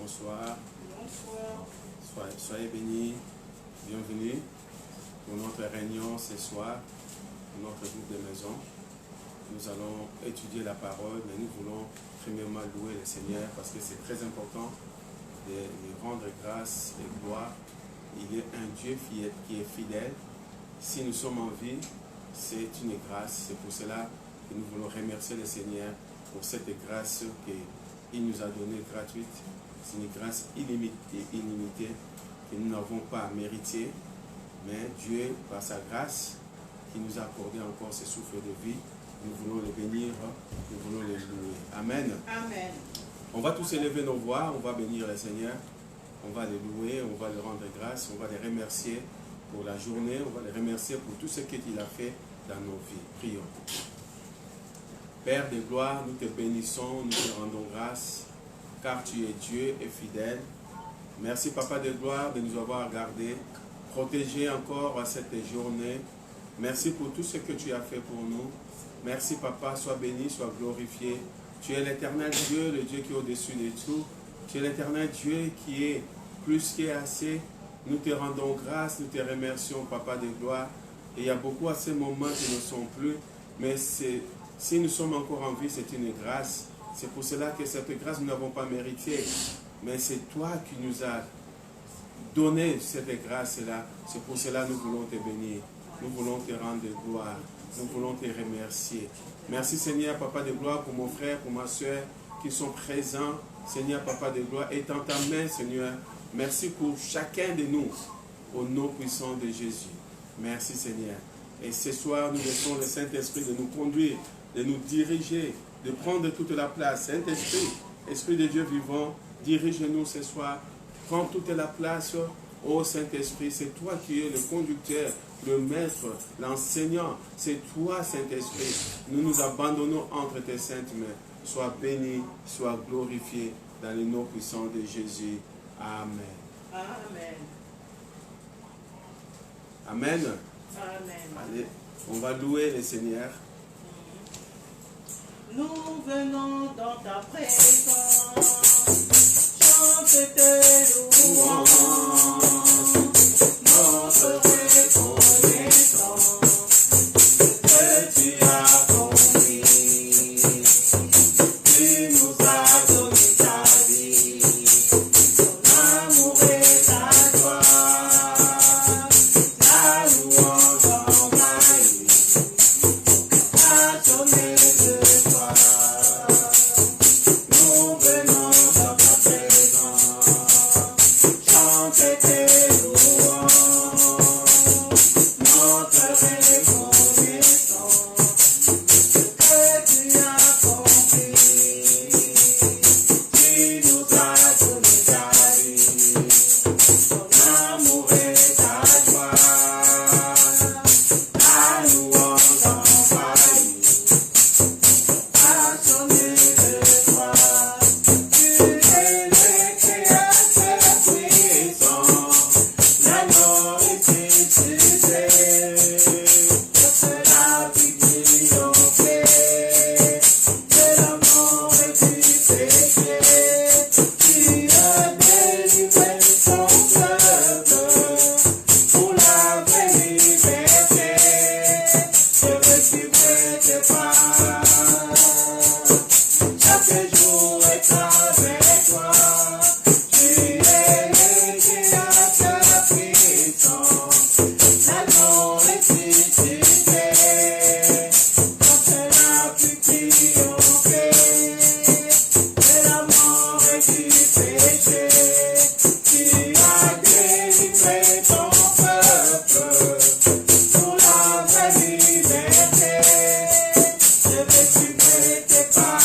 Bonsoir. Soyez bénis. Bienvenue pour notre réunion ce soir, pour notre groupe de maison. Nous allons étudier la parole, mais nous voulons premièrement louer le Seigneur parce que c'est très important de lui rendre grâce et gloire. Il est un Dieu qui est fidèle. Si nous sommes en vie, c'est une grâce. C'est pour cela que nous voulons remercier le Seigneur pour cette grâce qu'il nous a donnée gratuite. C'est une grâce illimitée que nous n'avons pas méritée. Mais Dieu, par sa grâce, qui nous a accordé encore ce souffle de vie, nous voulons le bénir, nous voulons le louer. Amen. Amen. On va tous élever nos voix, on va bénir le Seigneur, on va le louer, on va le rendre grâce, on va le remercier pour la journée, on va le remercier pour tout ce qu'il a fait dans nos vies. Prions. Père de gloire, nous te bénissons, nous te rendons grâce, car tu es Dieu et fidèle. Merci Papa de gloire de nous avoir gardés, protégés encore à cette journée. Merci pour tout ce que tu as fait pour nous. Merci Papa, sois béni, sois glorifié. Tu es l'éternel Dieu, le Dieu qui est au-dessus de tout. Tu es l'éternel Dieu qui est plus qu'assez. Nous te rendons grâce, nous te remercions Papa de gloire. Et il y a beaucoup à ces moments qui ne sont plus, mais si nous sommes encore en vie, c'est une grâce. C'est pour cela que cette grâce, nous n'avons pas mérité. Mais c'est toi qui nous as donné cette grâce-là. C'est pour cela que nous voulons te bénir. Nous voulons te rendre gloire. Nous voulons te remercier. Merci Seigneur, Papa de gloire, pour mon frère, pour ma soeur qui sont présents. Seigneur, Papa de gloire, étends ta main, Seigneur. Merci pour chacun de nous, au nom puissant de Jésus. Merci Seigneur. Et ce soir, nous laissons le Saint-Esprit de nous conduire, de nous diriger, de prendre toute la place. Saint-Esprit, Esprit de Dieu vivant, dirige-nous ce soir. Prends toute la place, ô Saint-Esprit. C'est toi qui es le conducteur, le maître, l'enseignant. C'est toi, Saint-Esprit. Nous nous abandonnons entre tes saintes mains. Sois béni, sois glorifié dans le nom puissant de Jésus. Amen. Amen. Amen. Amen. Allez, on va louer le Seigneur. Nous venons dans ta présence, chante tes louanges, notre reconnaissance que tu as accompli. Tu nous as donné ta vie, ton amour et ta gloire, la louange envahit, à sonner de toi. Nous venons dans ta présence, chanter tes louanges, notre reconnaissance que tu as accompli. Tu nous as donné ta vie, ton amour et ta gloire, la louange envahit, à sonner de toi. Tu es le créateur puissant, la glorificité, c'est la vie triomphée, de la mort et du péché. Tu as délivré ton peuple pour la vraie liberté. Je veux suivre tes pas. Chaque jour est avec toi. Tu es le créateur puissant, la glorificité, quand c'est la plus triomphée, de la mort et du péché. Tu as délivré ton peuple pour la vraie liberté. Je vais suivre tes pas.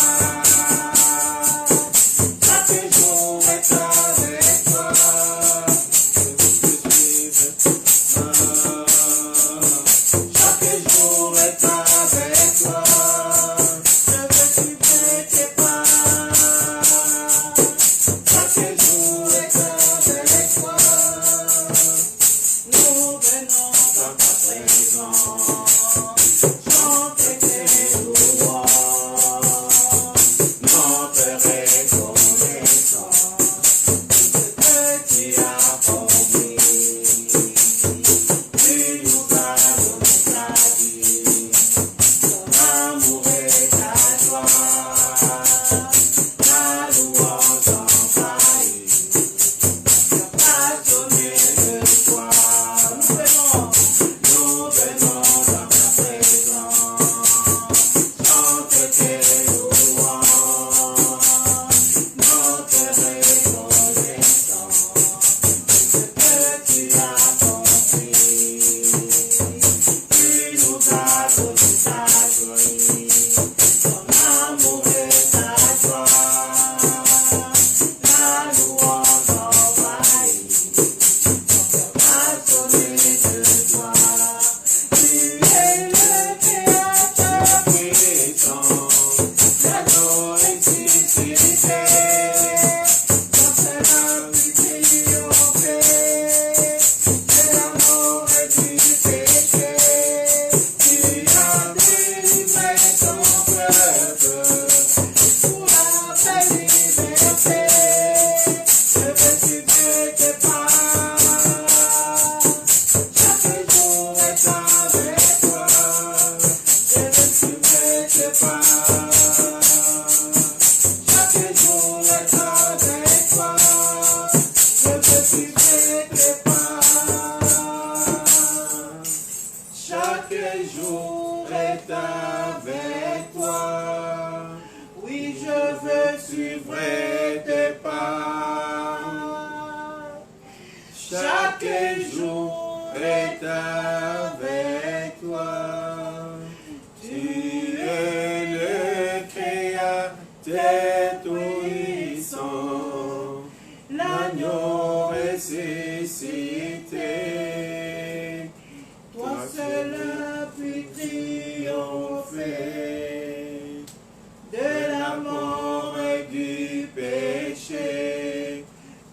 suivrai tes pas. Chaque jour est avec toi. Tu es le Créateur tout-puissant, l'agneau ressuscité. Toi seul as pu triompher de la mort et du péché.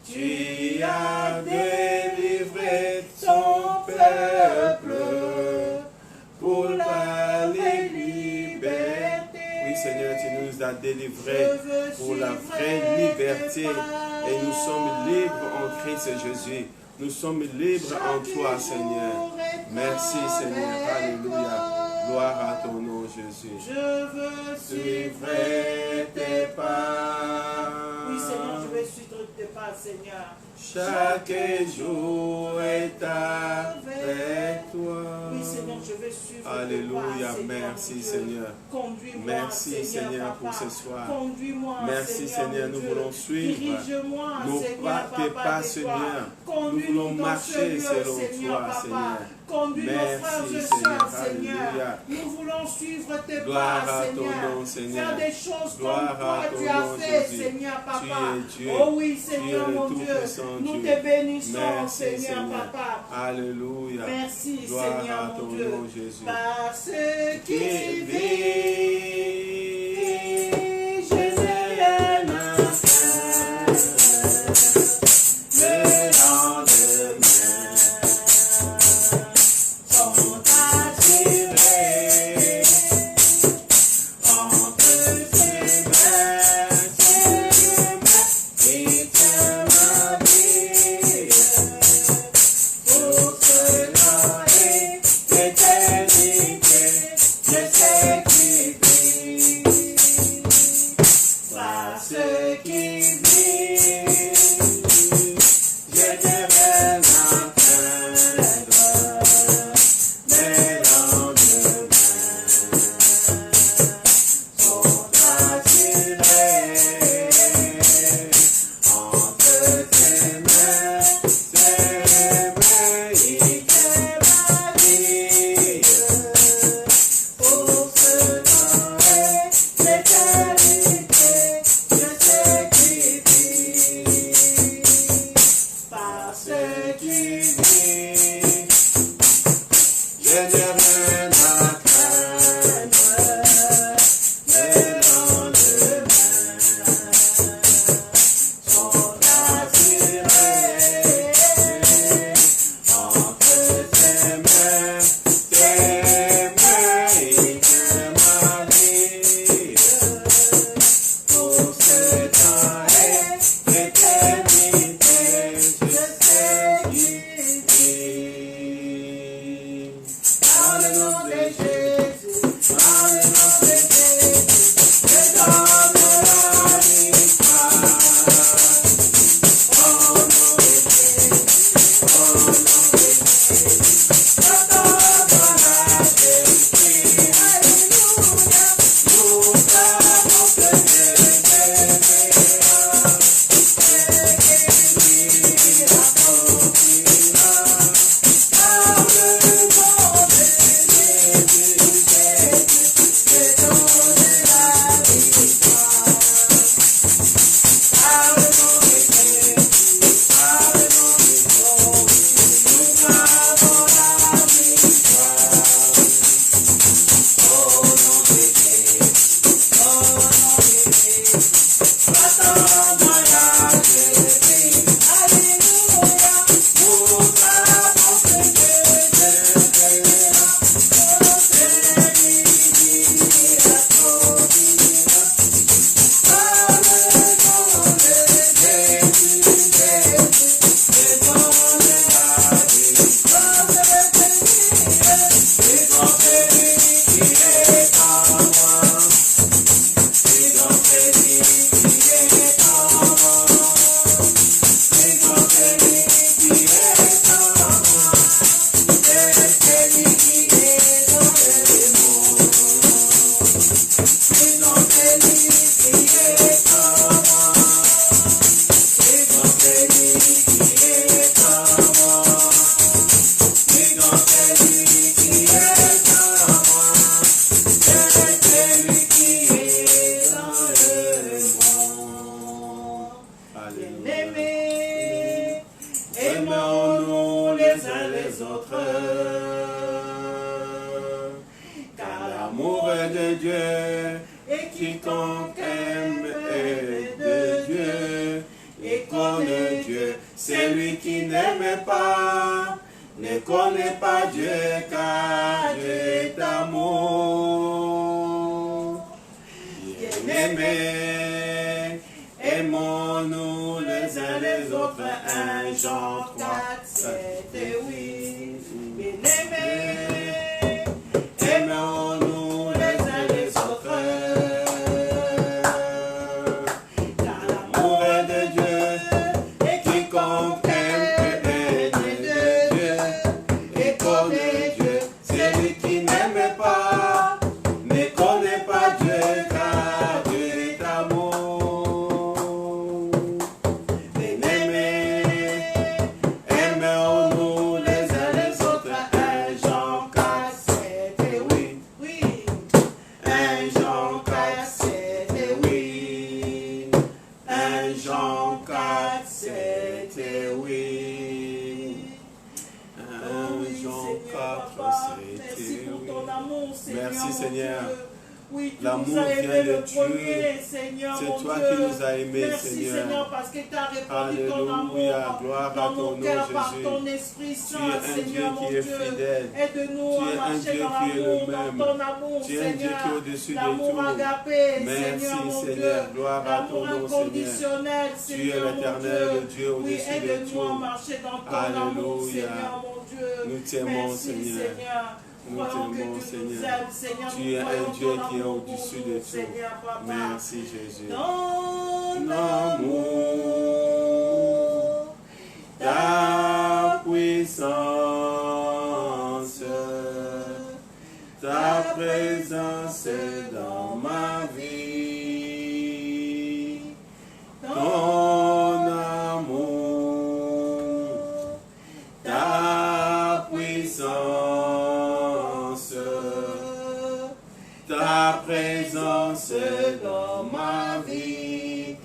Tu as délivré ton peuple pour la liberté. Oui, Seigneur, tu nous as délivrés pour la vraie liberté. Et nous sommes libres en Christ Jésus. Nous sommes libres en toi, Seigneur. Merci, Seigneur. Alléluia. Gloire à ton nom, Jésus. Je veux suivre tes pas. Oui, Seigneur, je veux suivre tes pas, Seigneur. Chaque jour est avec toi. Oui, Seigneur, je veux suivre Alléluia. tes pas, Seigneur. Merci, Seigneur. Conduis-moi, Merci, Seigneur, Papa. pour ce soir. Conduis-moi, Merci, Seigneur, nous voulons suivre Dirige-moi, nos Seigneur, tes Papa, pas, de Seigneur. toi. Nous Conduis-nous voulons dans marcher ce lieu, selon Seigneur, toi, Papa. Seigneur. Conduis nos Merci, frères et Seigneur. sœurs, Seigneur. Alléluia. Nous voulons suivre tes Gloire pas, à ton Seigneur. nom, Seigneur. Faire des choses Gloire comme toi à ton tu as nom, fait, Jésus. Seigneur, Papa. Tu es Dieu. Oh oui, Tu Seigneur, es le mon Dieu. tout-puissant Nous Dieu. te bénissons, Merci, Seigneur, Seigneur. Papa. Alléluia. Merci, Gloire Seigneur, à mon ton Dieu. nom, Jésus. Parce Qui qu'il vit, Jésus est notre le lendemain sont attirés entre ses mains, il te m'a dit pour cela est l'éternité, je sais qu'il vit, parce qu'il vit, je devrais m'attendre, les lendemains sont attirés entre tes mains, il te m'a dit, pour ce temps est l'éternité, je sais qu'il vit, parce qu'il vit, je n'ai rien à craindre, les lendemains sont attirés entre tes mains, il te m'a dit, pour ce temps est l'éternité, je sais qu'il vit. Dans le nom de Jésus, dans le nom de Jésus, je donne la victoire. Au nom de Jésus, au nom de Jésus, je donne la victoire. Alléluia, nous savons que Dieu guérira, accomplira. Par le nom de Jésus, je donne la victoire. Par le nom de Jésus, par le nom de Jésus, nous avons la victoire. Au nom de Jésus, au nom de Jésus, attends-moi là, Jésus, alléluia, nous savons que Dieu guérira, accomplira. Par le nom de Jésus, je donne la victoire. C'est ton celui qui est en moi. C'est ton celui qui est en moi. Bien-aimés, aimons-nous les uns les autres, car l'amour est de Dieu, et quiconque aime est de Dieu, et connaît Dieu. Celui qui n'aime pas ne connaît pas Dieu, car Dieu est amour. Bien-aimés, aimons-nous les uns les autres. 1 Jean 4, 7 et 8. Bien-aimés, aimons-nous les uns les autres, car l'amour est de Dieu, et quiconque aime est de Dieu, et connaît Dieu. Celui qui n'aime pas ne connaît pas Dieu, car Dieu est amour. Bien-aimés, aimons-nous les uns les autres. 1 Jean 4, 7 et 8. Oui. 1 Jean 4, 7 et 8. 1 Jean 4, 7 et 8. 1 Jean 4, 7 et 8. Merci Seigneur. Oui, L'amour tu nous as aimés vient de le Dieu. premier, Seigneur, C'est mon toi Dieu. qui nous as aimés, Merci Seigneur. parce que tu as répandu ton Alléluia, amour gloire à dans ton nos nom, cœurs par Jésus. ton Esprit Tu Saint, es un Dieu Seigneur, mon qui est Dieu. fidèle. Aide-nous Tu es à un marcher Dieu dans qui est le l'amour, même. dans ton amour, Tu es un Dieu Seigneur. qui est au-dessus de L'amour tout. agapé, Merci, Seigneur, mon Seigneur. Dieu. Gloire à ton L'amour nom, inconditionnel, Tu es Seigneur, mon l'Éternel, le Dieu. Dieu Oui, au-dessus de aide-nous à tout. marcher dans ton amour, Alléluia. Seigneur, mon Dieu. Nous t'aimons, Merci, Seigneur. Nous Croyons que t'aimons, tu nous Seigneur. aimes, Seigneur. Tu Nous es un croyons Dieu ton qui est amour au-dessus pour de nous, tout. Seigneur, Papa. Merci, Jésus. Ton amour, ta puissance, ta présence dans ma vie, ton amour, ta puissance, ta présence dans ma vie,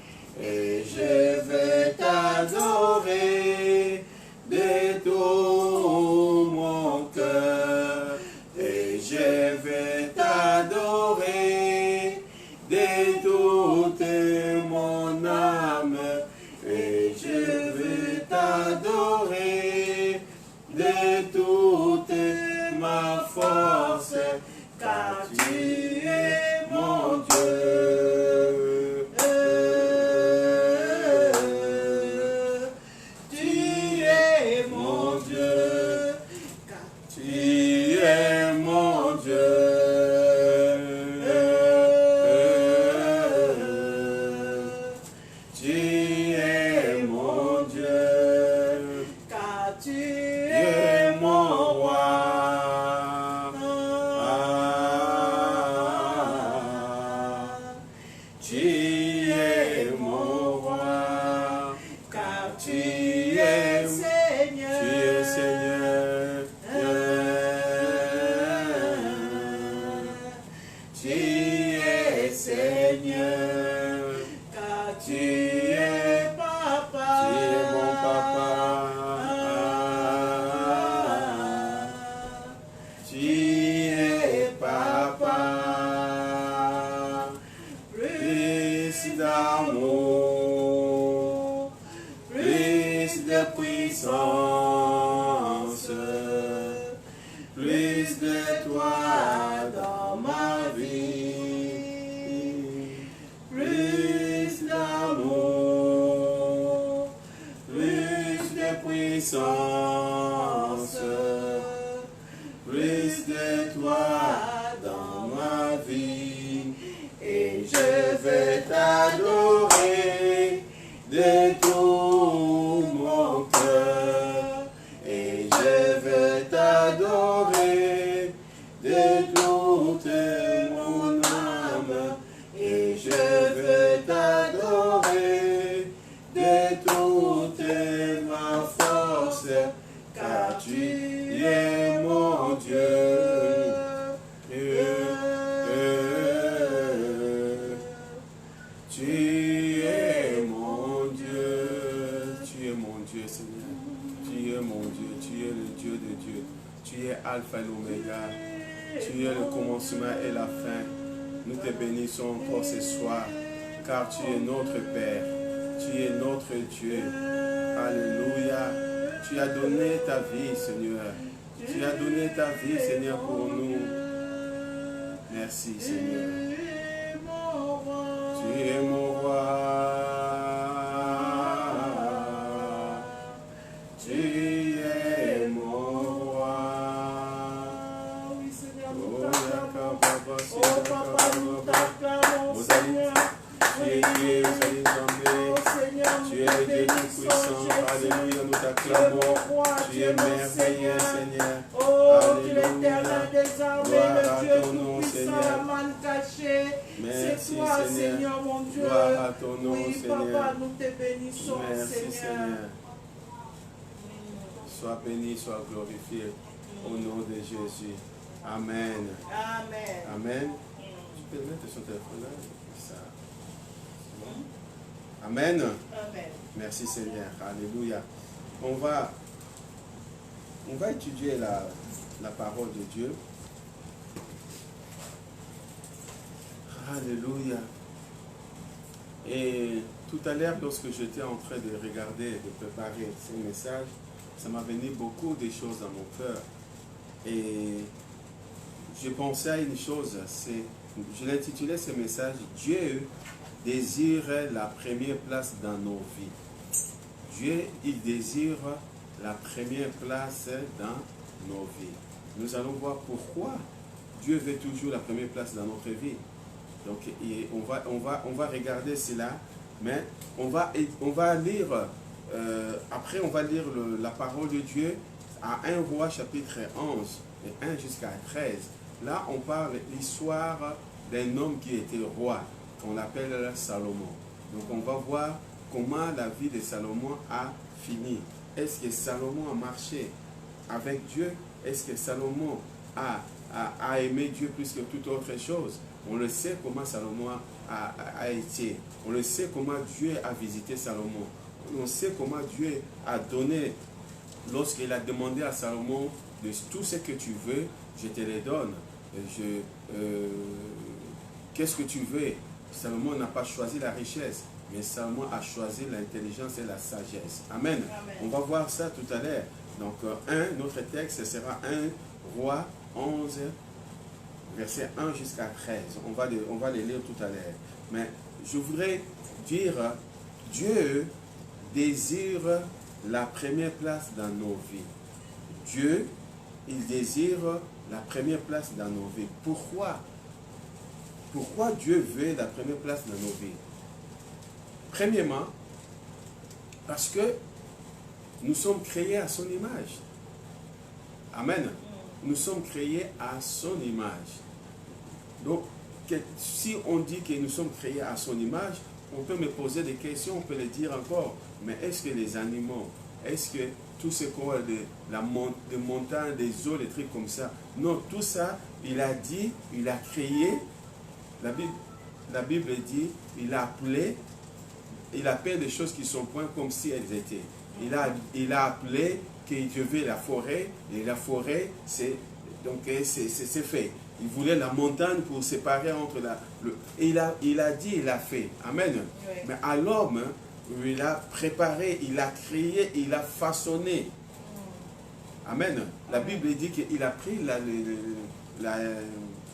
et je veux t'adorer de tout mon cœur, et je veux t'adorer de toute mon âme, et je veux t'adorer de toute ma force, car tu es mon Dieu. Tu es mon Dieu, car tu es mon Dieu. Tu es mon Dieu, car tu es mon roi. Tu es mon roi, car tu es Seigneur. Tu es Seigneur. Tu es Seigneur, car tu es Papa. Tu es mon Papa. Tu es Papa. Plus d'amour, plus de puissance, plus de toi dans ma vie, plus d'amour, plus de puissance, plus de toi dans ma vie, et je veux t'adorer de tout mon cœur, et je veux t'adorer de toute mon âme, et je veux t'adorer de toute ma force, Alpha et l'Oméga. Tu es le commencement et la fin. Nous te bénissons encore ce soir, car tu es notre Père. Tu es notre Dieu. Alléluia. Tu as donné ta vie, Seigneur. Tu as donné ta vie, Seigneur, pour nous. Merci, Seigneur. Tu es mon roi. Tu es mon roi. Oh, Papa, nous t'acclamons, Seigneur. Tu es Dieu, tu es Dieu tout-puissant. Alléluia, nous t'acclamons. Tu es merveilleux, Seigneur. Oh, tu es l'éternel des armées, Gloire le Dieu à ton nom, tout-puissant, Seigneur. la manne cachée. Merci, C'est toi, Seigneur. Seigneur, mon Dieu. Gloire à ton nom, Oui, Seigneur. Papa, nous te bénissons, Merci, Seigneur. Seigneur. Sois béni, sois glorifié au nom de Jésus. Amen. Amen. Amen. Tu peux mettre son téléphone là. Ça. Amen. Amen. Merci Seigneur. Alléluia. On va étudier la parole de Dieu. Alléluia. Et tout à l'heure, lorsque j'étais en train de regarder, de préparer ce message, ça m'a venu beaucoup de choses dans mon cœur. Et je pensais à une chose, je l'intitulais ce message, Dieu désire la première place dans nos vies. Dieu, il désire la première place dans nos vies. Nous allons voir pourquoi Dieu veut toujours la première place dans notre vie. Donc, on va regarder cela, mais on va lire, après on va lire la parole de Dieu à 1 Roi chapitre 11, et 1 jusqu'à 13. Là, on parle de l'histoire d'un homme qui était roi, qu'on appelle Salomon. Donc, on va voir comment la vie de Salomon a fini. Est-ce que Salomon a marché avec Dieu? Est-ce que Salomon a aimé Dieu plus que toute autre chose? On le sait comment Salomon a été. On le sait comment Dieu a visité Salomon. On sait comment Dieu a donné, lorsqu'il a demandé à Salomon de tout ce que tu veux, je te le donne. Qu'est-ce que tu veux? Salomon n'a pas choisi la richesse, mais Salomon a choisi l'intelligence et la sagesse. Amen. Amen. On va voir ça tout à l'heure. Donc, notre texte sera 1 Roi 11, verset 1 jusqu'à 13. On va les lire tout à l'heure. Mais je voudrais dire, Dieu désire la première place dans nos vies. Dieu, il désire la première place dans nos vies. Pourquoi? Pourquoi Dieu veut la première place dans nos vies? Premièrement, parce que nous sommes créés à son image. Amen. Nous sommes créés à son image. Donc, si on dit que nous sommes créés à son image, on peut me poser des questions, on peut le dire encore. Mais est-ce que les animaux, est-ce que tout ce qu'on a, les montagnes, les eaux, les trucs comme ça, non, tout ça, il a dit, il a créé, la Bible dit, il a appelé, il appelle des choses qui sont point comme si elles étaient. Il a appelé que Dieu veut la forêt, et la forêt, c'est fait. Il voulait la montagne pour séparer entre il a dit, il a fait. Amen. Oui. Mais à l'homme, il a préparé, il a créé, il a façonné. Amen. La Bible dit qu'il a pris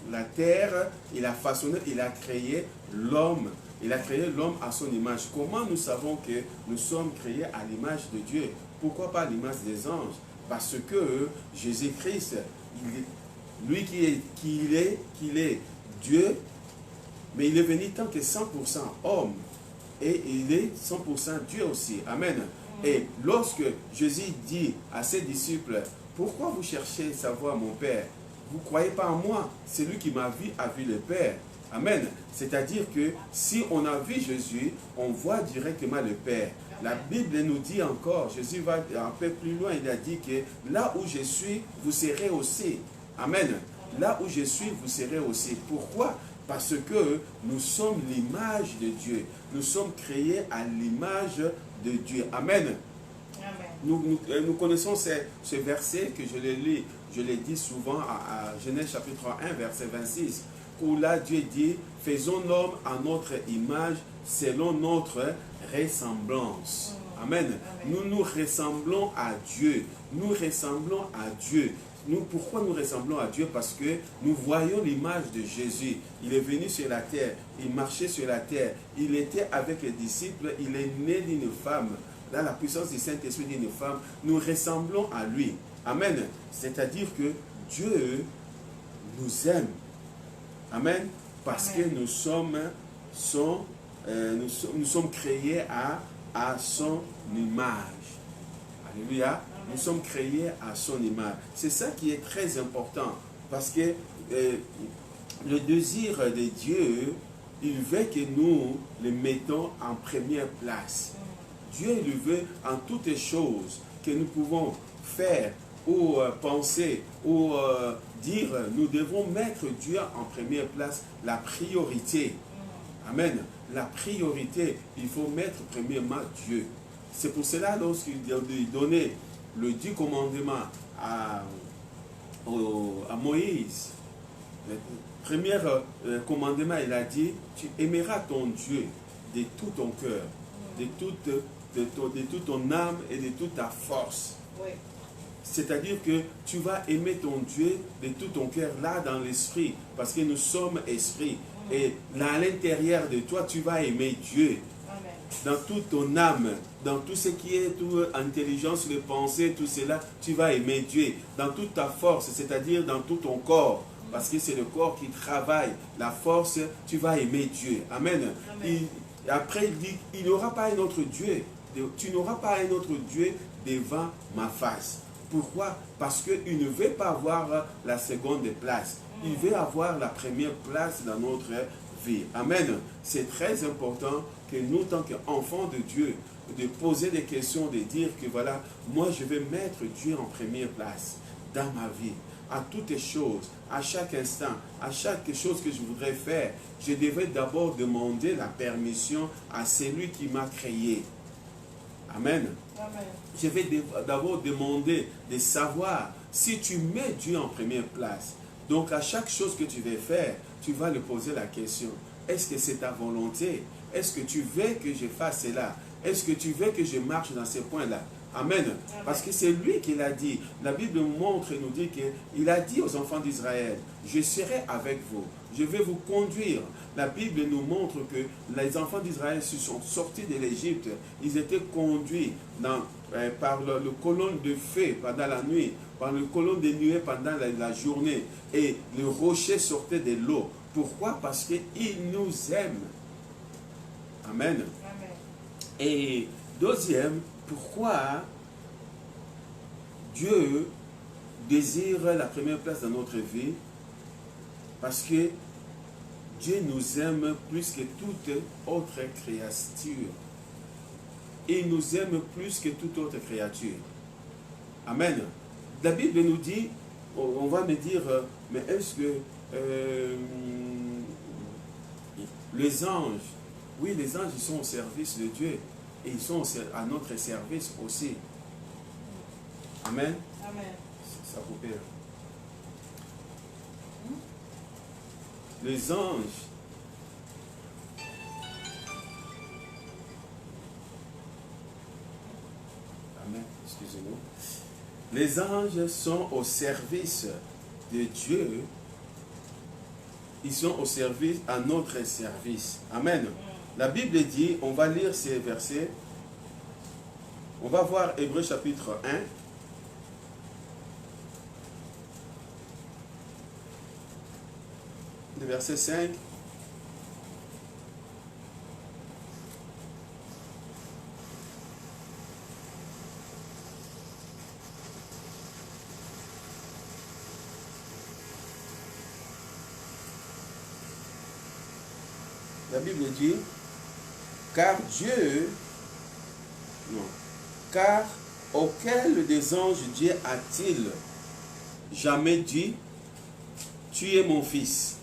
la terre, il a façonné, il a créé l'homme. Il a créé l'homme à son image. Comment nous savons que nous sommes créés à l'image de Dieu? Pourquoi pas l'image des anges? Parce que Jésus-Christ, lui qui est Dieu, mais il est venu tant que 100% homme. Et il est 100% Dieu aussi. Amen. Et lorsque Jésus dit à ses disciples, pourquoi vous cherchez à savoir mon Père? Vous ne croyez pas en moi? Celui qui m'a vu a vu le Père. Amen. C'est-à-dire que si on a vu Jésus, on voit directement le Père. La Bible nous dit encore, Jésus va un peu plus loin, il a dit que là où je suis, vous serez aussi. Amen. Là où je suis, vous serez aussi. Pourquoi? Parce que nous sommes l'image de Dieu. Nous sommes créés à l'image de Dieu. Amen. Amen. Nous connaissons ce verset que je le lis je l'ai dit souvent à Genèse chapitre 1, verset 26, où là Dieu dit, faisons l'homme à notre image, selon notre ressemblance. Amen. Nous nous ressemblons à Dieu. Nous ressemblons à Dieu. Pourquoi nous ressemblons à Dieu? Parce que nous voyons l'image de Jésus. Il est venu sur la terre, il marchait sur la terre, il était avec les disciples, il est né d'une femme. Dans la puissance du Saint-Esprit d'une femme, nous ressemblons à lui. Amen. C'est-à-dire que Dieu nous aime. Amen. Parce que nous sommes créés à son image. Alléluia. Nous sommes créés à son image. C'est ça qui est très important. Parce que le désir de Dieu, il veut que nous le mettons en première place. Dieu il veut en toutes les choses que nous pouvons faire ou penser ou dire, nous devons mettre Dieu en première place, la priorité. Amen. La priorité, il faut mettre premièrement Dieu. C'est pour cela, lorsqu'il donnait le 10 commandements à Moïse, le premier commandement, il a dit, tu aimeras ton Dieu de tout ton cœur, de toute ton âme et de toute ta force. Oui. C'est-à-dire que tu vas aimer ton Dieu de tout ton cœur, là dans l'esprit, parce que nous sommes esprit. Et là à l'intérieur de toi, tu vas aimer Dieu. Amen. Dans toute ton âme, dans tout ce qui est intelligence, les pensées, tout cela, tu vas aimer Dieu. Dans toute ta force, c'est-à-dire dans tout ton corps, parce que c'est le corps qui travaille. La force, tu vas aimer Dieu. Amen. Amen. Après, il dit, il n'y aura pas un autre Dieu. Tu n'auras pas un autre Dieu devant ma face. Pourquoi? Parce qu'il ne veut pas avoir la seconde place. Il veut avoir la première place dans notre vie. Amen. C'est très important que nous, tant qu'enfants de Dieu, de poser des questions, de dire que voilà, moi je vais mettre Dieu en première place dans ma vie. À toutes les choses, à chaque instant, à chaque chose que je voudrais faire, je devais d'abord demander la permission à celui qui m'a créé. Amen. Amen. Je vais d'abord demander de savoir si tu mets Dieu en première place. Donc à chaque chose que tu veux faire, tu vas lui poser la question. Est-ce que c'est ta volonté? Est-ce que tu veux que je fasse cela? Est-ce que tu veux que je marche dans ces points-là? Amen. Amen. Parce que c'est lui qui l'a dit. La Bible montre et nous dit qu'il a dit aux enfants d'Israël, je serai avec vous, je vais vous conduire. La Bible nous montre que les enfants d'Israël se sont sortis de l'Égypte. Ils étaient conduits par le colonne de feu pendant la nuit, par le colonne de nuée pendant la journée. Et le rocher sortait de l'eau. Pourquoi? Parce qu'il nous aime. Amen. Amen. Et deuxième, pourquoi Dieu désire la première place dans notre vie? Parce que Dieu nous aime plus que toute autre créature. Il nous aime plus que toute autre créature. Amen. La Bible nous dit, on va me dire, mais est-ce que les anges, oui, les anges, ils sont au service de Dieu. Et ils sont à notre service aussi. Amen. Amen. Ça vous perd. Les anges, amen, excusez-moi. Les anges sont au service de Dieu. Ils sont au service, à notre service. Amen. La Bible dit, on va lire ces versets. On va voir Hébreux chapitre 1. Le verset 5. La Bible dit, car auquel des anges Dieu a-t-il jamais dit, tu es mon fils,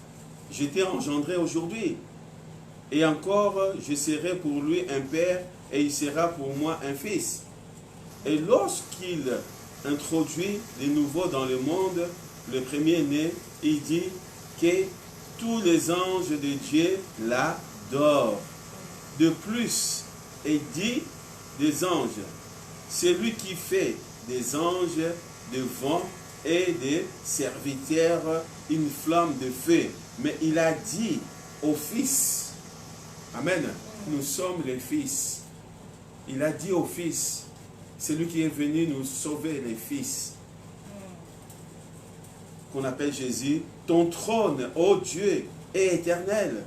je t'ai engendré aujourd'hui, et encore je serai pour lui un père, et il sera pour moi un fils. Et lorsqu'il introduit de nouveau dans le monde le premier-né, il dit que tous les anges de Dieu l'adorent. De plus, il dit des anges, celui qui fait des anges de vent et des serviteurs une flamme de feu. Mais il a dit aux fils, amen, nous sommes les fils. Il a dit aux fils, celui qui est venu nous sauver, les fils, qu'on appelle Jésus, ton trône, ô Dieu, est éternel.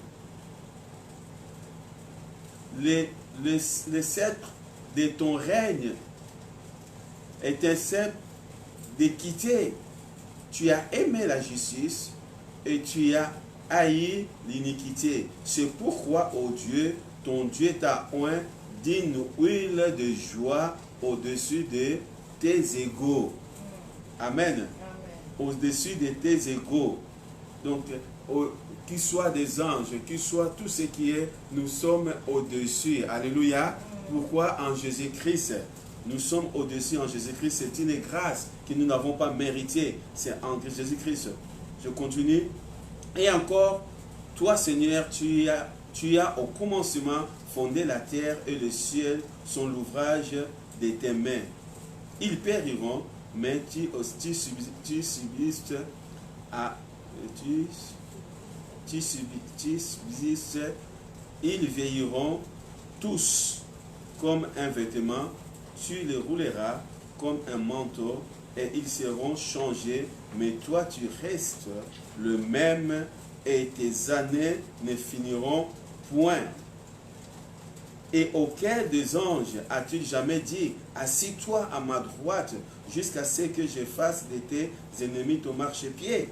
Le sceptre de ton règne est un sceptre d'équité. Tu as aimé la justice et tu as haï l'iniquité. C'est pourquoi, ô Dieu, ton Dieu t'a oint d'une huile de joie au-dessus de tes égaux. Amen. Au-dessus de tes égaux. Donc, qu'ils soient des anges, qu'ils soient tout ce qui est, nous sommes au-dessus. Alléluia. Pourquoi en Jésus-Christ? Nous sommes au-dessus en Jésus-Christ. C'est une grâce que nous n'avons pas méritée. C'est en Jésus-Christ. Je continue. Et encore, toi Seigneur, tu as au commencement fondé la terre et le ciel sont l'ouvrage de tes mains. Ils périront, mais tu subsistes ils veilleront tous comme un vêtement, tu les rouleras comme un manteau et ils seront changés, mais toi tu restes le même et tes années ne finiront point. Et auquel des anges as-tu jamais dit, assis-toi à ma droite jusqu'à ce que je fasse de tes ennemis ton marchepied?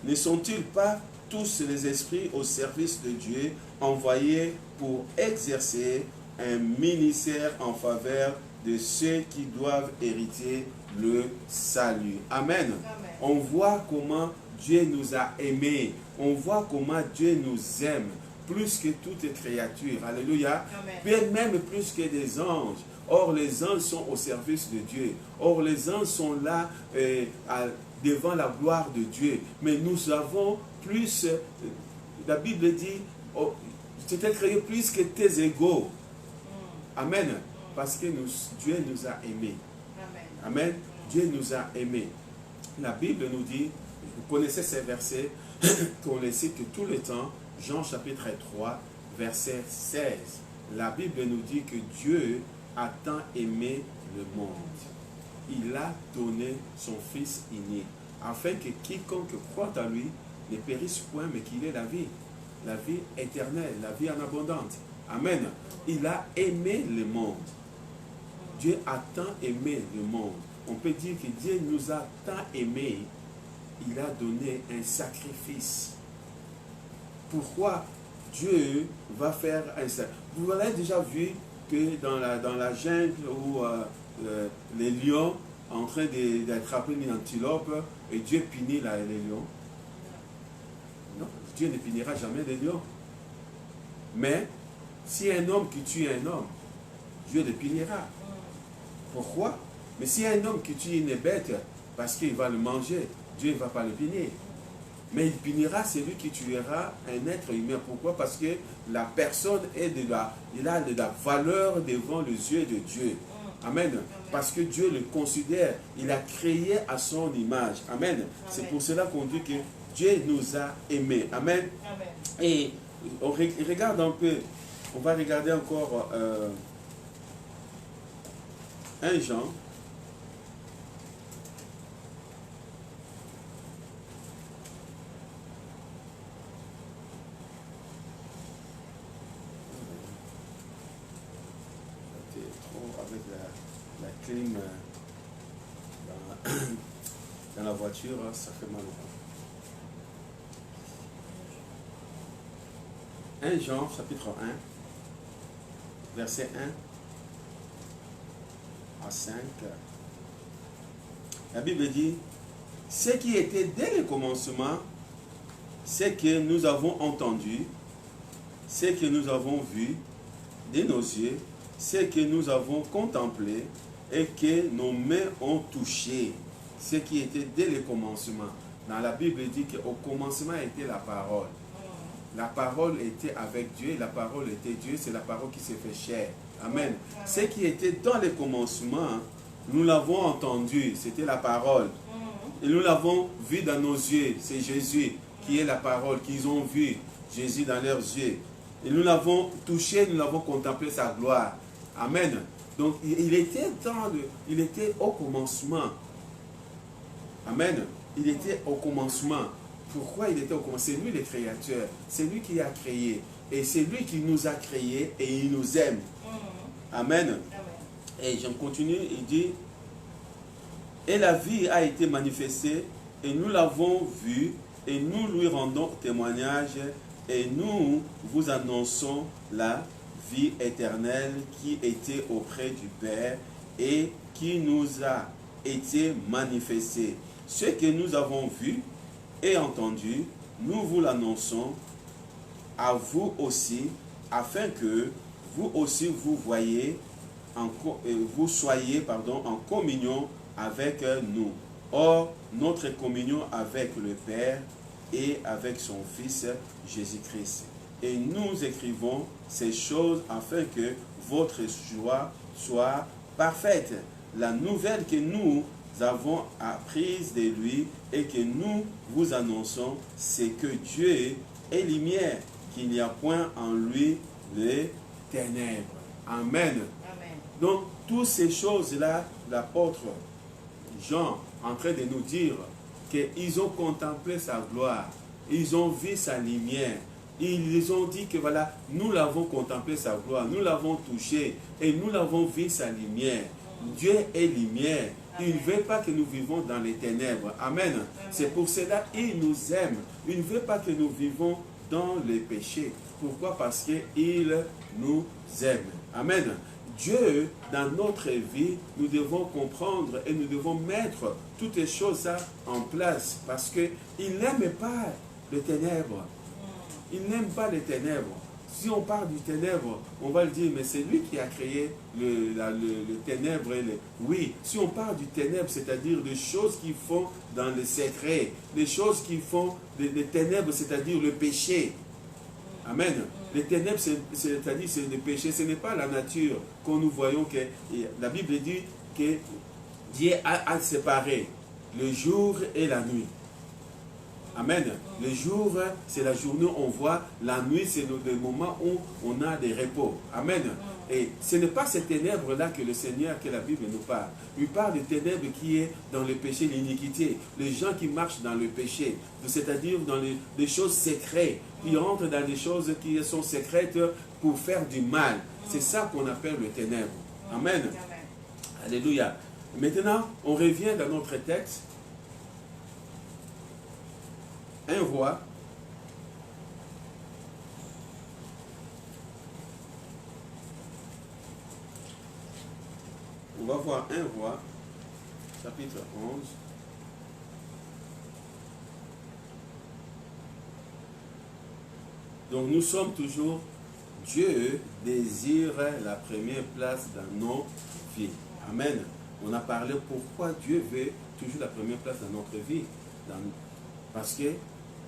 Ne sont-ils pas tous les esprits au service de Dieu envoyés pour exercer un ministère en faveur de ceux qui doivent hériter le salut? Amen. Amen. On voit comment Dieu nous a aimés. On voit comment Dieu nous aime plus que toute créature. Alléluia. Amen. Même plus que des anges. Or, les anges sont au service de Dieu. Or, les anges sont là devant la gloire de Dieu. Mais nous avons plus, la Bible dit, oh, tu t'es créé plus que tes égaux. Amen. Parce que Dieu nous a aimés. Amen. Amen. Dieu nous a aimés. La Bible nous dit, vous connaissez ces versets qu'on les cite tout le temps, Jean chapitre 3, verset 16. La Bible nous dit que Dieu a tant aimé le monde. Il a donné son Fils unique, afin que quiconque croit en lui ne périsse point, mais qu'il ait la vie éternelle, la vie en abondante. Amen. Il a aimé le monde. Dieu a tant aimé le monde. On peut dire que Dieu nous a tant aimés, il a donné un sacrifice. Pourquoi Dieu va faire un sacrifice? Vous avez déjà vu que dans la jungle où les lions en train d'attraper une antilope et Dieu punit les lions? Non, Dieu ne punira jamais les lions. Mais si un homme qui tue un homme, Dieu le punira. Pourquoi? Mais si un homme qui tue une bête parce qu'il va le manger, Dieu ne va pas le punir. Mais il punira celui qui tuera un être humain. Pourquoi? Parce que la personne il a de la valeur devant les yeux de Dieu. Amen. Parce que Dieu le considère, il a créé à son image. Amen. Amen. C'est pour cela qu'on dit que Dieu nous a aimés. Amen. Amen. Et on regarde un peu, on va regarder encore 1 Jean. Avec la clim dans la voiture, ça fait mal. 1 Jean, chapitre 1, verset 1 à 5. La Bible dit, ce qui était dès le commencement, ce que nous avons entendu, ce que nous avons vu de nos yeux, ce que nous avons contemplé et que nos mains ont touché. Ce qui était dès le commencement. Dans la Bible, il dit qu'au commencement était la parole. La parole était avec Dieu, la parole était Dieu, c'est la parole qui s'est fait chair. Amen. Ce qui était dans le commencement, nous l'avons entendu, c'était la parole. Et nous l'avons vu dans nos yeux, c'est Jésus qui est la parole, qu'ils ont vu Jésus dans leurs yeux. Et nous l'avons touché, nous l'avons contemplé sa gloire. Amen. Donc il était au commencement. Amen. Il était au commencement. Pourquoi il était au commencement? C'est lui le créateur. C'est lui qui a créé. Et c'est lui qui nous a créés et il nous aime. Amen. Et j'en continue, il dit, et la vie a été manifestée et nous l'avons vue et nous lui rendons témoignage et nous vous annonçons la vie éternelle qui était auprès du Père et qui nous a été manifestée. Ce que nous avons vu et entendu, nous vous l'annonçons à vous aussi, afin que vous aussi vous voyez, vous soyez en communion avec nous. Or, notre communion avec le Père et avec son Fils Jésus-Christ. Et nous écrivons ces choses afin que votre joie soit parfaite. La nouvelle que nous avons apprise de lui et que nous vous annonçons, c'est que Dieu est lumière, qu'il n'y a point en lui les ténèbres. Amen. Amen. Donc, toutes ces choses-là, l'apôtre Jean en train de nous dire qu'ils ont contemplé sa gloire, ils ont vu sa lumière, ils ont dit que voilà, nous l'avons contemplé sa gloire, nous l'avons touché et nous l'avons vu sa lumière. Dieu est lumière. Il ne veut pas que nous vivons dans les ténèbres. Amen. Amen. C'est pour cela qu'il nous aime. Il ne veut pas que nous vivons dans les péchés. Pourquoi? Parce qu'il nous aime. Amen. Dieu, dans notre vie, nous devons comprendre et nous devons mettre toutes ces choses-là en place parce qu'il n'aime pas les ténèbres. Il n'aime pas les ténèbres. Si on parle du ténèbre, on va le dire, mais c'est lui qui a créé le ténèbre. Oui, si on parle du ténèbre, c'est-à-dire des choses qui font dans le secret, des choses qui font des ténèbres, c'est-à-dire le péché. Amen. Les ténèbres, c'est-à-dire c'est le péché, ce n'est pas la nature que nous voyons. Que la Bible dit que Dieu a séparé le jour et la nuit. Amen. Le jour, c'est la journée où on voit. La nuit, c'est le moment où on a des repos. Amen. Et ce n'est pas ces ténèbres-là que le Seigneur, que la Bible nous parle. Il parle des ténèbres qui est dans le péché, l'iniquité. Les gens qui marchent dans le péché, c'est-à-dire dans les choses secrètes. Ils rentrent dans des choses qui sont secrètes pour faire du mal. C'est ça qu'on appelle le ténèbre. Amen. Alléluia. Maintenant, on revient dans notre texte. Un roi, on va voir un roi, chapitre 11. Donc nous sommes toujours, Dieu désire la première place dans nos vies. Amen. On a parlé pourquoi Dieu veut toujours la première place dans notre vie. Parce que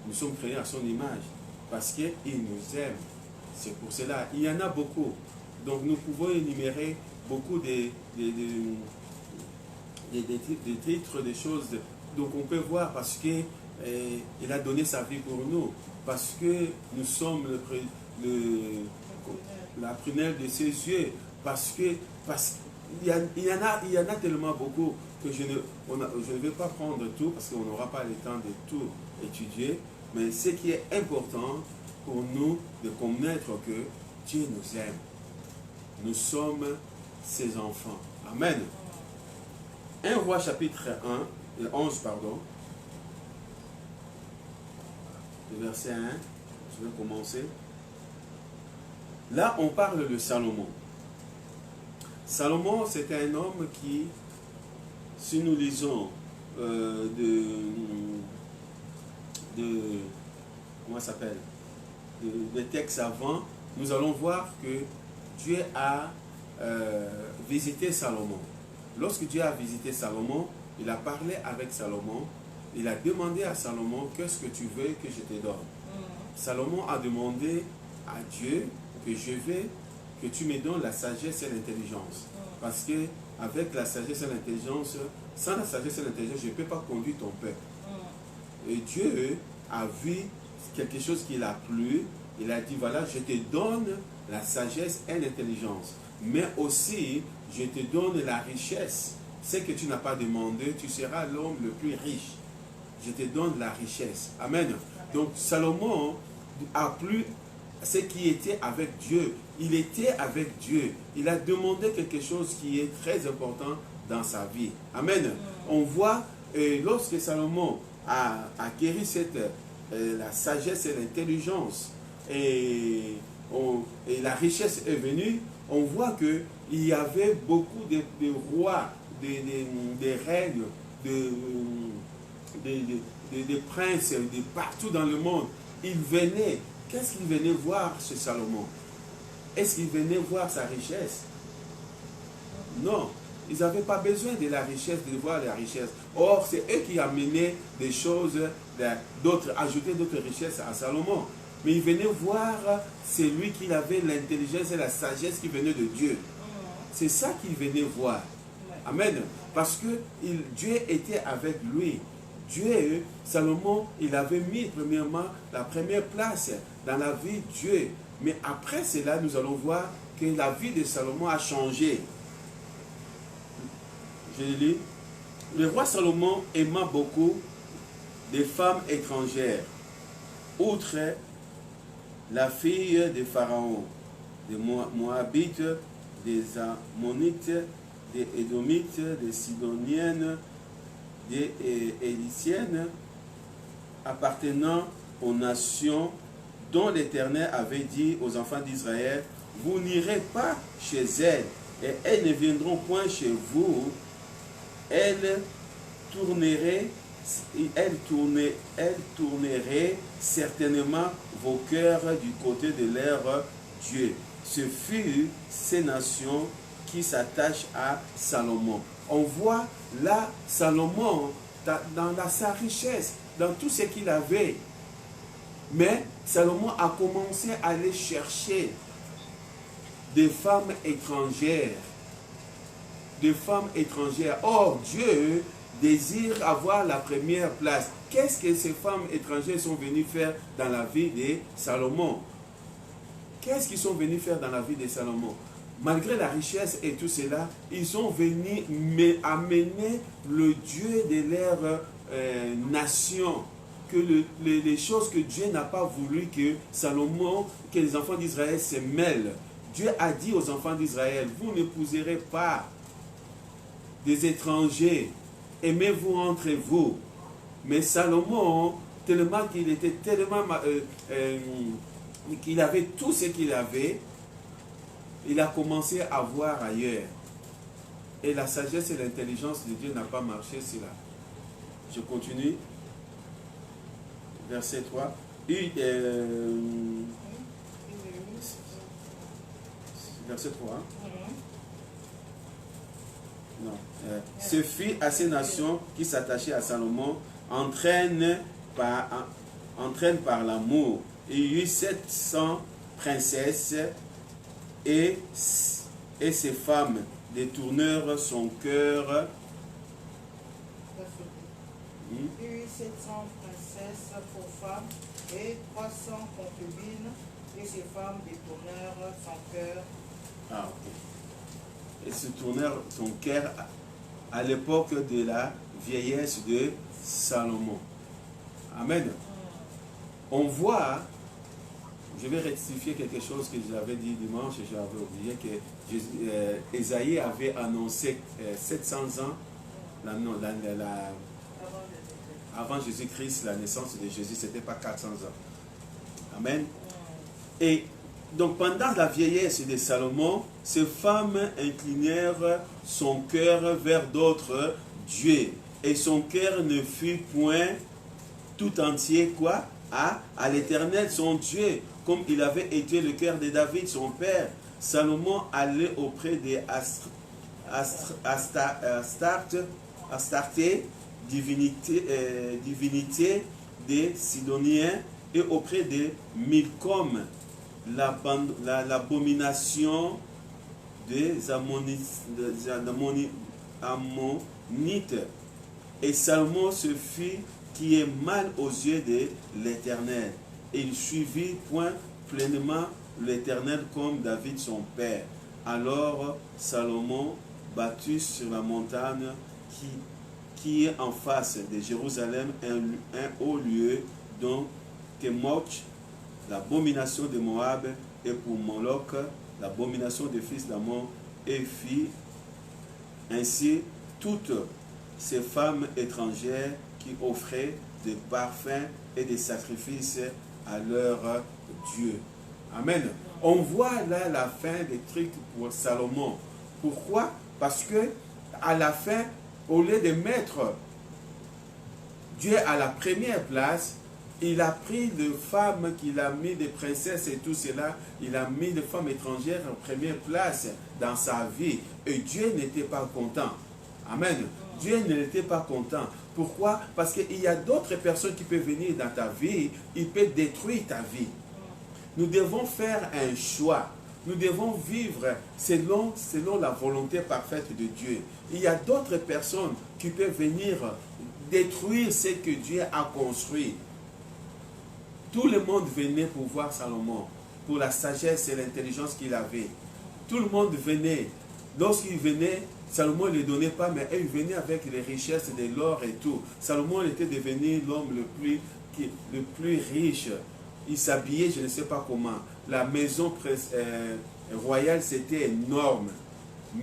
nous sommes créés à son image, parce qu'il nous aime. C'est pour cela, il y en a beaucoup. Donc nous pouvons énumérer beaucoup de titres, des choses. Donc on peut voir parce qu'il a donné sa vie pour nous, parce que nous sommes la prunelle de ses yeux, parce qu'il y en a tellement beaucoup que je ne vais pas prendre tout parce qu'on n'aura pas le temps de tout étudier, mais ce qui est important pour nous de connaître que Dieu nous aime. Nous sommes ses enfants. Amen. 1 Roi chapitre 11, pardon. Le verset 1, je vais commencer. Là, on parle de Salomon. Salomon, c'était un homme qui, si nous lisons comment ça s'appelle, des textes avant, nous allons voir que Dieu a visité Salomon. lorsque Dieu a visité Salomon, il a parlé avec Salomon, il a demandé à Salomon, qu'est-ce que tu veux que je te donne? Salomon a demandé à Dieu que je veux que tu me donnes la sagesse et l'intelligence. Parce que avec la sagesse et l'intelligence, sans la sagesse et l'intelligence, je ne peux pas conduire ton peuple. Et Dieu a vu quelque chose qui l'a plu. Il a dit, voilà, je te donne la sagesse et l'intelligence. Mais aussi, je te donne la richesse. Ce que tu n'as pas demandé, tu seras l'homme le plus riche. Je te donne la richesse. Amen. Donc, Salomon a plu ce qui était avec Dieu. Il était avec Dieu. Il a demandé quelque chose qui est très important dans sa vie. Amen. On voit, lorsque Salomon a acquis la sagesse et l'intelligence, et la richesse est venue, on voit qu'il y avait beaucoup de rois, des reines, des princes de partout dans le monde. Ils venaient. Qu'est-ce qu'ils venaient voir chez Salomon? Est-ce qu'ils venaient voir sa richesse? Non. Ils n'avaient pas besoin de la richesse, de voir la richesse. Or, c'est eux qui amenaient des choses, ajouter d'autres richesses à Salomon. Mais ils venaient voir celui qui avait l'intelligence et la sagesse qui venait de Dieu. C'est ça qu'ils venaient voir. Amen. Parce que Dieu était avec lui. Dieu, Salomon, il avait mis premièrement la première place dans la vie de Dieu. Mais après cela, nous allons voir que la vie de Salomon a changé. Je lis. Le roi Salomon aima beaucoup des femmes étrangères, outre la fille de Pharaon, des Moabites, des Ammonites, des Édomites, des Sidoniennes, des Éliciennes, appartenant aux nations dont l'Éternel avait dit aux enfants d'Israël, vous n'irez pas chez elles, et elles ne viendront point chez vous. Elles tourneraient certainement vos cœurs du côté de leur Dieu. Ce fut ces nations qui s'attachent à Salomon. On voit là Salomon dans sa richesse, dans tout ce qu'il avait. Mais Salomon a commencé à aller chercher des femmes étrangères. Des femmes étrangères. Or, Dieu désire avoir la première place. Qu'est-ce que ces femmes étrangères sont venues faire dans la vie de Salomon? Qu'est-ce qu'ils sont venus faire dans la vie de Salomon? Malgré la richesse et tout cela, ils sont venus amener le Dieu de leur nation. Que les choses que Dieu n'a pas voulu que Salomon, que les enfants d'Israël se mêlent. Dieu a dit aux enfants d'Israël, vous n'épouserez pas des étrangers, aimez-vous entre vous. Mais Salomon, tellement qu'il était tellement qu'il avait tout ce qu'il avait, il a commencé à voir ailleurs. Et la sagesse et l'intelligence de Dieu n'a pas marché cela. Je continue. Verset 3. Verset 3. Non. Ce fut à ces nations qui s'attachaient à Salomon, entraîne par l'amour. Il y eut 700 princesses et ces femmes détournèrent son cœur. Il y eut 700 princesses pour femmes et 300 concubines, et ces femmes détournèrent son cœur. Ah, ok. Et se tournèrent son cœur à l'époque de la vieillesse de Salomon. Amen. On voit, je vais rectifier quelque chose que j'avais dit dimanche, et j'avais oublié que Ésaïe avait annoncé 700 ans avant Jésus-Christ, la naissance de Jésus, ce n'était pas 400 ans. Amen. Et donc pendant la vieillesse de Salomon, ces femmes inclinèrent son cœur vers d'autres dieux. Et son cœur ne fut point tout entier quoi à l'Éternel, son Dieu, comme il avait été le cœur de David, son père. Salomon allait auprès des Astarté, divinité des Sidoniens, et auprès de Milcom, l'abomination des Ammonites. Et Salomon se fit qui est mal aux yeux de l'Éternel. Et il suivit point pleinement l'Éternel comme David son père. Alors Salomon battu sur la montagne qui est en face de Jérusalem un haut lieu dont Kemoch, l'abomination de Moab, et pour Moloch, l'abomination des fils d'Ammon, et fit ainsi toutes ces femmes étrangères qui offraient des parfums et des sacrifices à leur Dieu. Amen. On voit là la fin des trucs pour Salomon. Pourquoi? Parce que à la fin, au lieu de mettre Dieu à la première place, il a pris des femmes qu'il a mis, des princesses et tout cela, il a mis des femmes étrangères en première place dans sa vie. Et Dieu n'était pas content. Amen. Dieu n'était pas content. Pourquoi? Parce qu'il y a d'autres personnes qui peuvent venir dans ta vie, ils peuvent détruire ta vie. Nous devons faire un choix. Nous devons vivre selon la volonté parfaite de Dieu. Il y a d'autres personnes qui peuvent venir détruire ce que Dieu a construit. Tout le monde venait pour voir Salomon, pour la sagesse et l'intelligence qu'il avait. Tout le monde venait. Lorsqu'il venait, Salomon ne le donnait pas, mais il venait avec les richesses de l'or et tout. Salomon était devenu l'homme le plus riche. Il s'habillait, je ne sais pas comment. La maison royale, c'était énorme.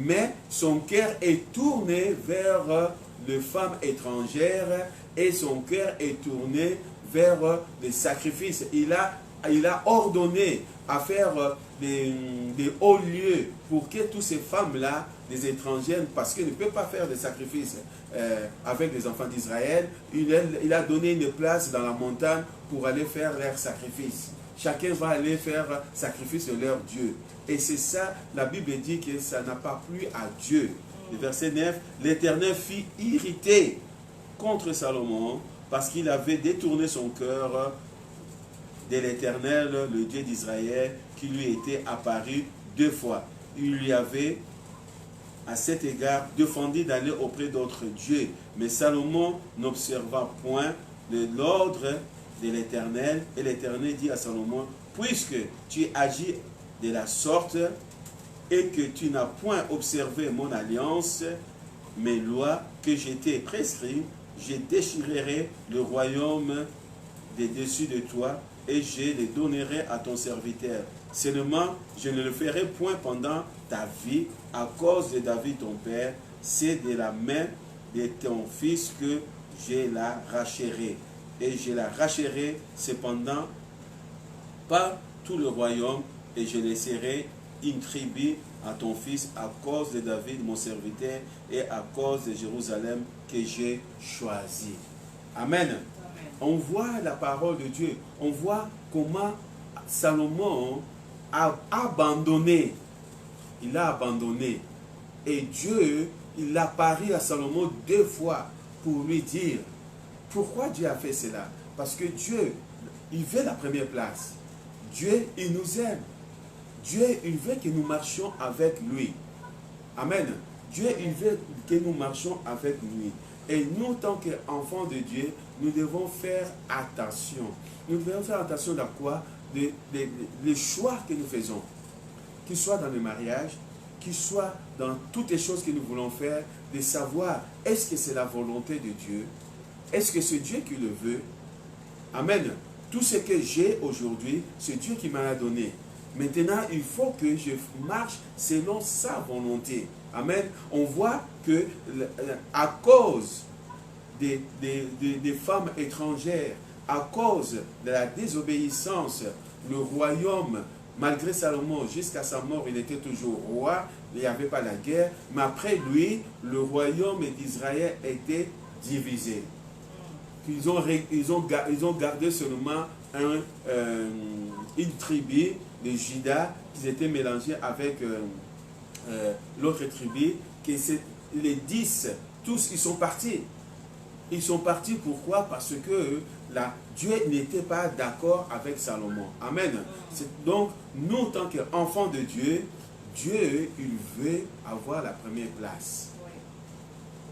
Mais son cœur est tourné vers les femmes étrangères et son cœur est tourné vers les sacrifices. Il a ordonné à faire des hauts lieux pour que toutes ces femmes-là, des étrangères, parce qu'ils ne peuvent pas faire des sacrifices avec les enfants d'Israël, il a donné une place dans la montagne pour aller faire leurs sacrifices. Chacun va aller faire sacrifice de leur Dieu. Et c'est ça, la Bible dit que ça n'a pas plu à Dieu. Le verset 9, l'Éternel fit irriter contre Salomon parce qu'il avait détourné son cœur de l'Éternel, le Dieu d'Israël, qui lui était apparu 2 fois. Il lui avait, à cet égard, défendu d'aller auprès d'autres dieux. Mais Salomon n'observa point l'ordre de l'Éternel. Et l'Éternel dit à Salomon, puisque tu agis de la sorte et que tu n'as point observé mon alliance, mes lois que je t'ai prescrites, je déchirerai le royaume de dessus de toi et je les donnerai à ton serviteur. Seulement, je ne le ferai point pendant ta vie à cause de David ton père. C'est de la main de ton fils que je la racherai. Et je la racherai cependant pas tout le royaume, et je laisserai une tribu à ton fils à cause de David mon serviteur et à cause de Jérusalem que j'ai choisi. Amen. Amen. On voit la parole de Dieu. On voit comment Salomon a abandonné. Il a abandonné. Et Dieu, il a parlé à Salomon 2 fois pour lui dire pourquoi Dieu a fait cela. Parce que Dieu, il veut la première place. Dieu, il nous aime. Dieu, il veut que nous marchions avec lui. Amen. Dieu, il veut que nous marchions avec lui. Et nous, tant qu'enfants de Dieu, nous devons faire attention. Nous devons faire attention à quoi? Les choix que nous faisons. Qu'ils soient dans le mariage, qu'ils soient dans toutes les choses que nous voulons faire, de savoir est-ce que c'est la volonté de Dieu? Est-ce que c'est Dieu qui le veut? Amen. Tout ce que j'ai aujourd'hui, c'est Dieu qui m'a donné. Maintenant, il faut que je marche selon sa volonté. Amen. On voit que à cause des femmes étrangères, à cause de la désobéissance, le royaume, malgré Salomon, jusqu'à sa mort, il était toujours roi, il n'y avait pas la guerre, mais après lui, le royaume d'Israël était divisé. Ils ont gardé seulement une tribu de Juda qui étaient mélangés avec l'autre tribu, que les 10, tous, ils sont partis. Ils sont partis pourquoi? Parce que Dieu n'était pas d'accord avec Salomon. Amen. Donc, nous, en tant qu'enfants de Dieu, Dieu, il veut avoir la première place.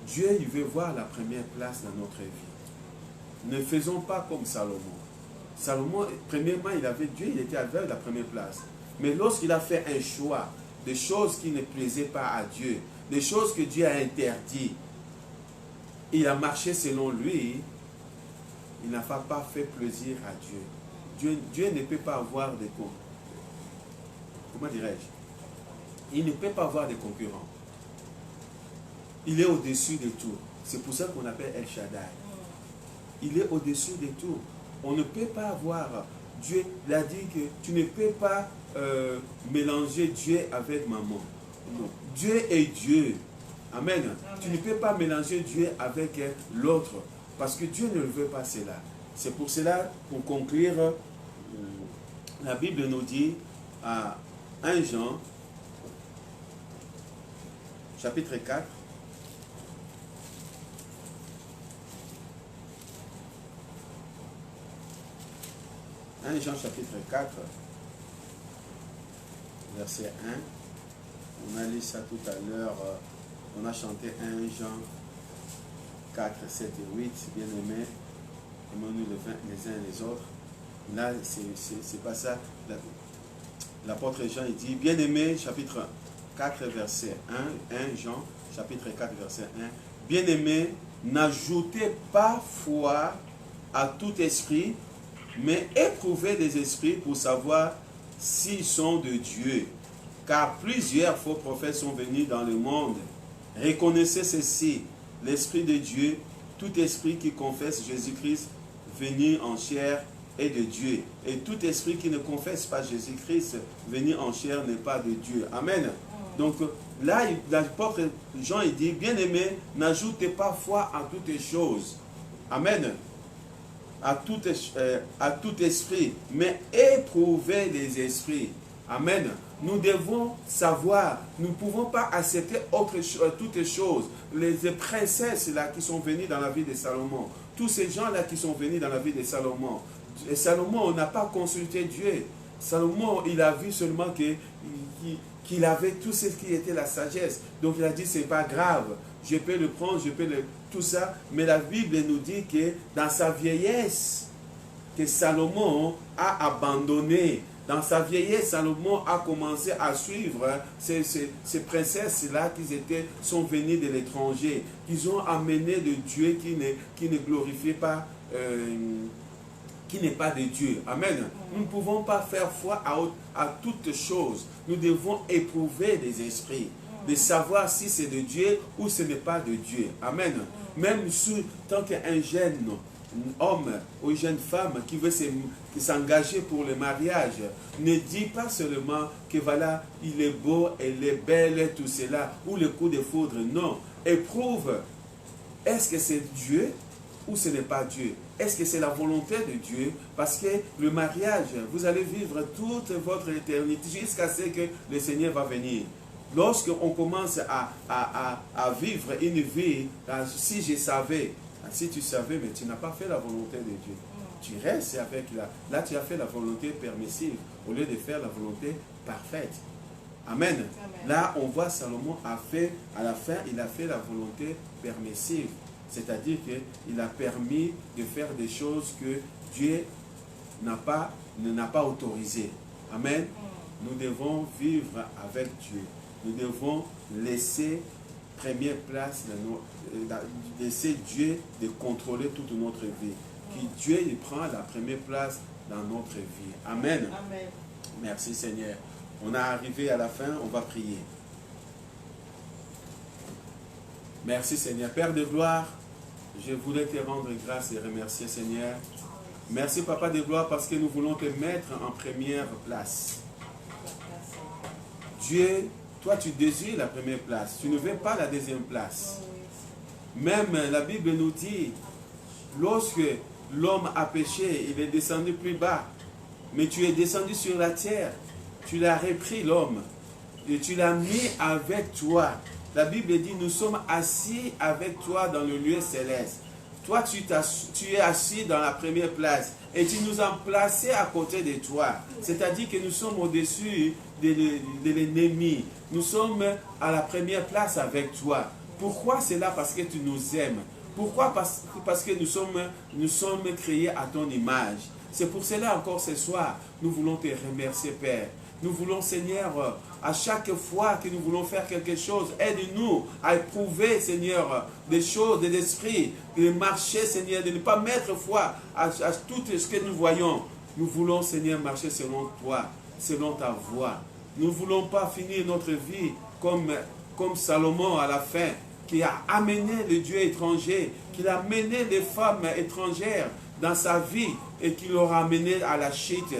Dieu, il veut voir la première place dans notre vie. Ne faisons pas comme Salomon. Salomon, premièrement, il avait Dieu, il était avec la première place. Mais lorsqu'il a fait un choix, des choses qui ne plaisaient pas à Dieu, des choses que Dieu a interdites, il a marché selon lui, il n'a pas fait plaisir à Dieu. Dieu ne peut pas avoir de concurrents. Comment dirais-je? Il ne peut pas avoir de concurrents. Il est au-dessus de tout. C'est pour ça qu'on appelle El Shaddai. Il est au-dessus de tout. On ne peut pas avoir... Dieu l'a dit que tu ne peux pas mélanger Dieu avec maman. Non. Dieu est Dieu. Amen. Amen. Tu ne peux pas mélanger Dieu avec l'autre. Parce que Dieu ne veut pas cela. C'est pour cela, pour conclure, la Bible nous dit à 1 Jean, chapitre 4, Jean chapitre 4, verset 1. On a lu ça tout à l'heure. On a chanté 1 Jean 4, 7 et 8. Bien aimé, aimons-nous les uns et les autres. Là, c'est pas ça. L'apôtre Jean, il dit, bien aimé, chapitre 4, verset 1. 1 Jean, chapitre 4, verset 1. Bien aimé, n'ajoutez pas foi à tout esprit, mais éprouvez des esprits pour savoir s'ils sont de Dieu. Car plusieurs faux prophètes sont venus dans le monde. Reconnaissez ceci, l'Esprit de Dieu, tout esprit qui confesse Jésus-Christ venu en chair est de Dieu. Et tout esprit qui ne confesse pas Jésus-Christ venu en chair n'est pas de Dieu. Amen. Donc là, l'apôtre Jean, il dit, bien aimé, n'ajoutez pas foi à toutes choses. Amen. À tout esprit, mais éprouvez les esprits. Amen. Nous devons savoir, nous ne pouvons pas accepter toutes choses. Les princesses là qui sont venues dans la vie de Salomon, tous ces gens là qui sont venus dans la vie de Salomon. Et Salomon, on n'a pas consulté Dieu. Salomon, il a vu seulement qu'il avait tout ce qui était la sagesse. Donc il a dit, c'est pas grave, je peux le prendre, tout ça. Mais la Bible nous dit que dans sa vieillesse, que Salomon a abandonné. Dans sa vieillesse, Salomon a commencé à suivre ces princesses-là qui sont venues de l'étranger, qu'ils ont amené de Dieu qui ne glorifie pas, qui n'est pas de Dieu. Amen. Nous ne pouvons pas faire foi à toutes choses. Nous devons éprouver les esprits, de savoir si c'est de Dieu ou ce n'est pas de Dieu. Amen. Même tant qu'un jeune homme ou une jeune femme qui veut s'engager pour le mariage, ne dit pas seulement que voilà, il est beau, elle est belle, tout cela, ou le coup de foudre. Non. Éprouve, est-ce que c'est Dieu ou ce n'est pas Dieu? Est-ce que c'est la volonté de Dieu? Parce que le mariage, vous allez vivre toute votre éternité jusqu'à ce que le Seigneur va venir. Lorsqu'on commence à vivre une vie, si je savais, si tu savais, mais tu n'as pas fait la volonté de Dieu. Tu restes avec là tu as fait la volonté permissive au lieu de faire la volonté parfaite. Amen. Amen. Là, on voit Salomon à la fin, il a fait la volonté permissive. C'est-à-dire qu'il a permis de faire des choses que Dieu n'a pas autorisées. Amen. Nous devons vivre avec Dieu. Nous devons laisser première place, laisser Dieu de contrôler toute notre vie. Que Dieu il prend la première place dans notre vie. Amen. Amen. Merci Seigneur. On est arrivé à la fin, on va prier. Merci Seigneur. Père de gloire, je voulais te rendre grâce et remercier Seigneur. Merci Papa de gloire parce que nous voulons te mettre en première place. Dieu, toi tu désires la première place. Tu ne veux pas la deuxième place. Même la Bible nous dit, lorsque l'homme a péché, il est descendu plus bas. Mais tu es descendu sur la terre. Tu l'as repris l'homme. Et tu l'as mis avec toi. La Bible dit, nous sommes assis avec toi dans le lieu céleste. Toi, tu es assis dans la première place. Et tu nous as placés à côté de toi. C'est-à-dire que nous sommes au-dessus de l'ennemi. Nous sommes à la première place avec toi. Pourquoi cela? Parce que tu nous aimes. Pourquoi? Parce que nous sommes créés à ton image. C'est pour cela encore ce soir, nous voulons te remercier, Père. Nous voulons, Seigneur, à chaque fois que nous voulons faire quelque chose, aide-nous à éprouver, Seigneur, des choses, des esprits, de marcher, Seigneur, de ne pas mettre foi à tout ce que nous voyons. Nous voulons, Seigneur, marcher selon toi, selon ta voie. Nous ne voulons pas finir notre vie comme Salomon à la fin, qui a amené le Dieu étranger, qui a amené les femmes étrangères dans sa vie et qui l'aura amené à la chute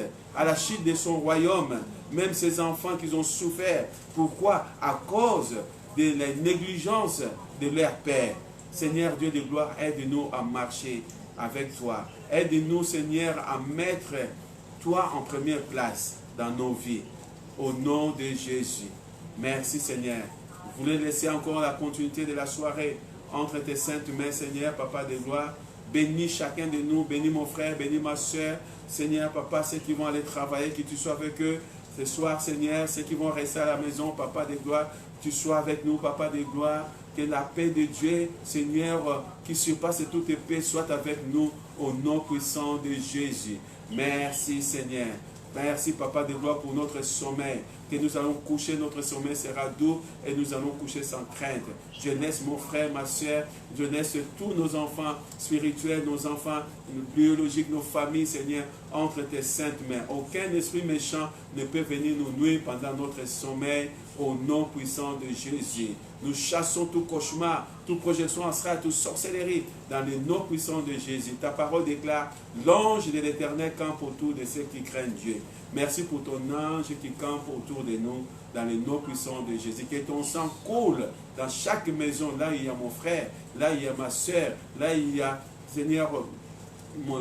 de son royaume. Même ses enfants qui ont souffert. Pourquoi? À cause de la négligence de leur père. Seigneur Dieu de gloire, aide-nous à marcher avec toi. Aide-nous, Seigneur, à mettre toi en première place dans nos vies. Au nom de Jésus. Merci, Seigneur. Vous voulez laisser encore la continuité de la soirée entre tes saintes mains, Seigneur, Papa de gloire. Bénis chacun de nous, bénis mon frère, bénis ma soeur. Seigneur, Papa, ceux qui vont aller travailler, que tu sois avec eux. Ce soir, Seigneur, ceux qui vont rester à la maison, Papa de gloire, tu sois avec nous, Papa de gloire. Que la paix de Dieu, Seigneur, qui surpasse toute paix, soit avec nous au nom puissant de Jésus. Merci, Seigneur. Merci, Papa de gloire, pour notre sommeil. Que nous allons coucher, notre sommeil sera doux et nous allons coucher sans crainte. Je laisse mon frère, ma soeur, je laisse tous nos enfants spirituels, nos enfants biologiques, nos familles, Seigneur, entre tes saintes mains. Aucun esprit méchant ne peut venir nous nuire pendant notre sommeil au nom puissant de Jésus. Nous chassons tout cauchemar, toute projection astrale, toute sorcellerie dans le nom puissant de Jésus. Ta parole déclare, l'ange de l'Éternel campe autour de ceux qui craignent Dieu. Merci pour ton ange qui campe autour de nous dans le nom puissant de Jésus. Que ton sang coule dans chaque maison. Là, il y a mon frère, là, il y a ma soeur, là, il y a, Seigneur,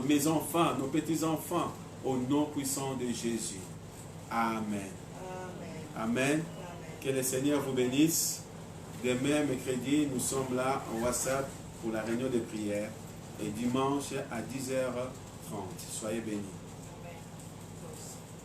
mes enfants, nos petits-enfants, au nom puissant de Jésus. Amen. Amen. Amen. Que le Seigneur vous bénisse. Demain, mercredi, nous sommes là en WhatsApp pour la réunion de prière. Et dimanche à 10h30. Soyez bénis.